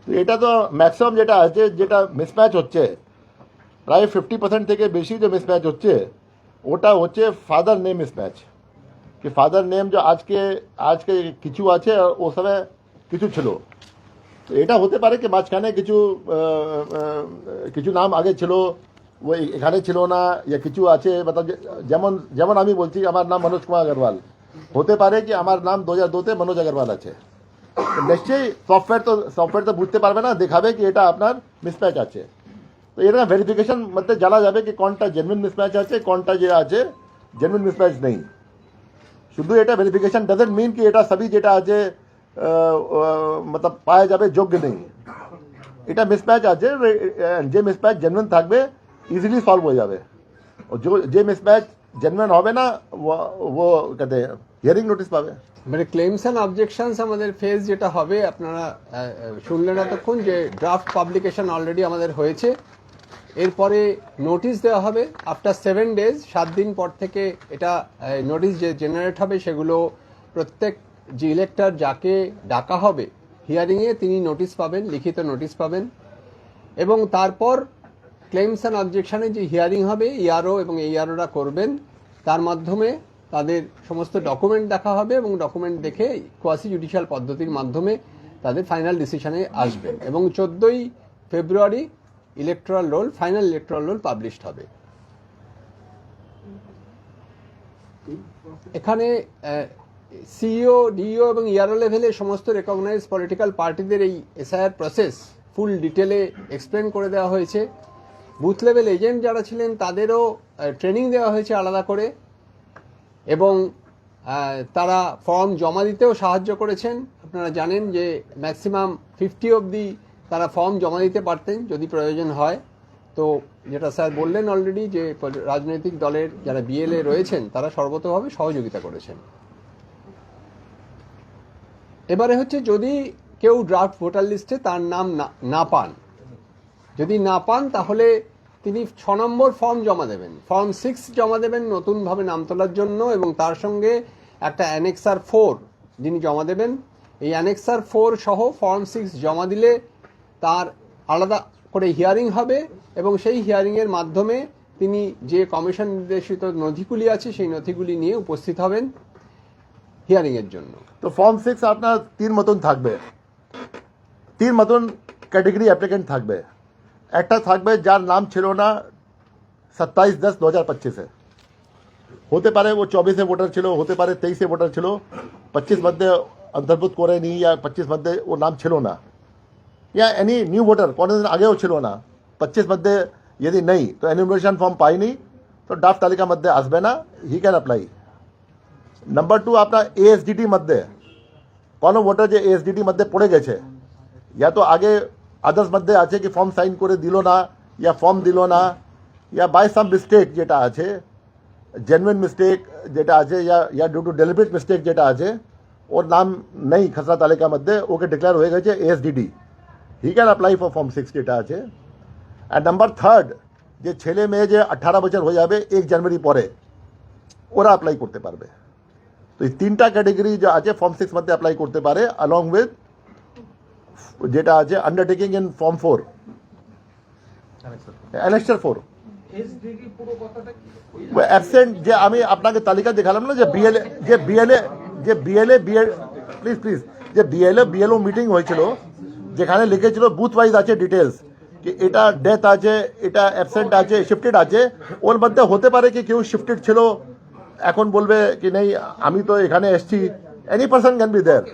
তো এটা তো ম্যাক্সিমাম যেটা আছে, যেটা মিসম্যাচ হচ্ছে প্রায় 50% থেকে বেশি যে মিসম্যাচ হচ্ছে ওটা হচ্ছে ফাদার নেম মিসম্যাচ। कि फादर नेम जो आज के কিছু আছে আর ও সময় কিছু ছিল। তো এটা হতে পারে কি মাঝখানে কিছু নাম আগে ছিল ও এখানে ছিল না, या কিছু আছে मतलब যেমন যেমন আমি বলছি আমার নাম মনোজ কুমার अग्रवाल, হতে পারে কি আমার নাম 2002 তে মনোজ अग्रवाल আছে। নিশ্চয়ই সফটওয়্যার তো বুঝতে পারবে না, দেখাবে কি এটা আপনার মিসম্যাচ আছে। তো এটা ভেরিফিকেশন মধ্যে জানা যাবে কি কোনটা জেনুইন মিসম্যাচ আছে, কোনটা যে আছে জেনুইন মিসম্যাচ নেই। শুধু এটা ভেরিফিকেশন ডাজন্ট মিন কি এটা সবই যেটা আছে मतलब পাওয়া যাবে যোগ্য নেই। এটা মিসম্যাচ আছে, যে মিসম্যাচ জেনুইন থাকবে ইজিলি সলভ হয়ে যাবে, যে মিসম্যাচ জেনুইন হবে না ও कहते हैं হিয়ারিং নোটিশ পাবে। মানে ক্লেমস অ্যান্ড অবজেকশনস আমাদের ফেজ যেটা হবে, আপনারা শুনলেন এতক্ষণ যে ড্রাফট পাবলিকেশন অলরেডি আমাদের হয়েছে। এরপরে নোটিশ দেওয়া হবে আফটার 7 days, 7 দিন পর থেকে এটা নোটিশ যে জেনারেট হবে সেগুলো প্রত্যেক যে ইলেক্টর যাকে ডাকা হবে হিয়ারিংয়ে তিনি নোটিশ পাবেন, লিখিত নোটিশ পাবেন। এবং তারপর ক্লেমস অ্যান্ড অবজেকশনে যে হিয়ারিং হবে ইআরও এবং এইআরওরা করবেন, তার মাধ্যমে তাদের সমস্ত ডকুমেন্ট দেখা হবে এবং ডকুমেন্ট দেখে কোয়াসি জুডিশিয়াল পদ্ধতির মাধ্যমে তাদের ফাইনাল ডিসিশনে আসবেন। এবং 14ই February electoral roll, final electoral roll published হবে। এখানে সিইও, ডিইও এবং ইআরও লেভেলে সমস্ত রেকগনাইজ পলিটিক্যাল পার্টিদের এই এসআইআর প্রসেস ফুল ডিটেলে এক্সপ্লেন করে দেওয়া হয়েছে। বুথ লেভেল এজেন্ট যারা ছিলেন তাদেরও ট্রেনিং দেওয়া হয়েছে আলাদা করে, এবং তারা ফর্ম জমা দিতেও সাহায্য করেছেন। আপনারা জানেন যে ম্যাক্সিমাম 50 অবধি তারা ফর্ম জমা দিতে পারতেন যদি প্রয়োজন হয়। তো যেটা স্যার বললেন অলরেডি যে রাজনৈতিক দলের যারা বিএলএ রয়েছেন তারা সর্বতভাবে সহযোগিতা করেছেন। এবারে হচ্ছে যদি কেউ ড্রাফট ভোটার লিস্টে তার নাম না পান, যদি না পান তাহলে তিনি 6 নম্বর ফর্ম জমা দেবেন, ফর্ম 6 জমা দেবেন নতুনভাবে নাম তোলার জন্য, এবং তার সঙ্গে একটা অ্যানেক্সার 4 যিনি জমা দেবেন। এই অ্যানেক্সার 4 সহ ফর্ম 6 জমা দিলে তার আলাদা করে হিয়ারিং হবে, এবং সেই হিয়ারিংয়ের মাধ্যমে তিনি যে কমিশন নির্দেশিত নথিগুলি আছে সেই নথিগুলি নিয়ে উপস্থিত হবেন হিয়ারিংয়ের জন্য। তো ফর্ম 6 আপনার 3 মতন থাকবে, 3 মতন ক্যাটেগরি অ্যাপ্লিকেন্ট থাকবে। একটা থাকবে যার নাম ছিল না 27/10/2025 হতে পারে ও 24 ভোটার ছিল, হতে পারে 23 ভোটার ছিল, 25 মধ্যে অন্তর্ভুক্ত করেনি, या 25 মধ্যে ও নাম ছিল না, या एनी न्यू वोटर কোনোদিন আগেও ছিল না, 25 মধ্যে যদি নেই তো এনুমারেশন ফর্ম পাইনি তো ড্রাফট তালিকা মধ্যে আসবে না, হি ক্যান অ্যাপ্লাই। নাম্বার 2 আপনার এএসডিটি মধ্যে কোনো ভোটার যে এএসডিটি মধ্যে পড়ে গেছে, या तो आगे আদার্স মধ্যে আছে কি ফর্ম সাইন করে দিল না, या ফর্ম দিল না, या বাই সাম মিস্টেক যেটা আছে, জেনুইন মিস্টেক যেটা আছে, या ডিউ টু ডেলিবারেট মিস্টেক যেটা আছে, ওর নাম নেই খসড়া তালিকা মধ্যে, ওকে ডিক্লেয়ার হয়ে গেছে ASDT, he can apply for form 6 যেটা আছে। অ্যান্ড নাম্বার 3 যে ছেলে মেয়ে যে 18 বছর হয়ে যাবে 1 জানুয়ারি পরে, ওরা অ্যাপ্লাই করতে পারবে। তো এই 3টা ক্যাটেগরি যে আছে ফর্ম 6 মধ্যে অ্যাপ্লাই করতে পারে, অ্যালং উইথ যেটা আছে undertaking in form 4 annexure 4 absent যে আমি আপনাকে তালিকা দেখালাম না, যে বিএলএ প্লিজ যে বিএলও মিটিং হয়েছিল যেখানে লিখেছিল বুথ ওয়াইজ আছে ডিটেলস কি এটা ডেথ আছে, এটা অ্যাবসেন্ট আছে, শিফটেড আছে, ওর মধ্যে হতে পারে কি কেউ শিফটেড ছিল এখন বলবে কি নেই আমি তো এখানে এসছি, any person can be there.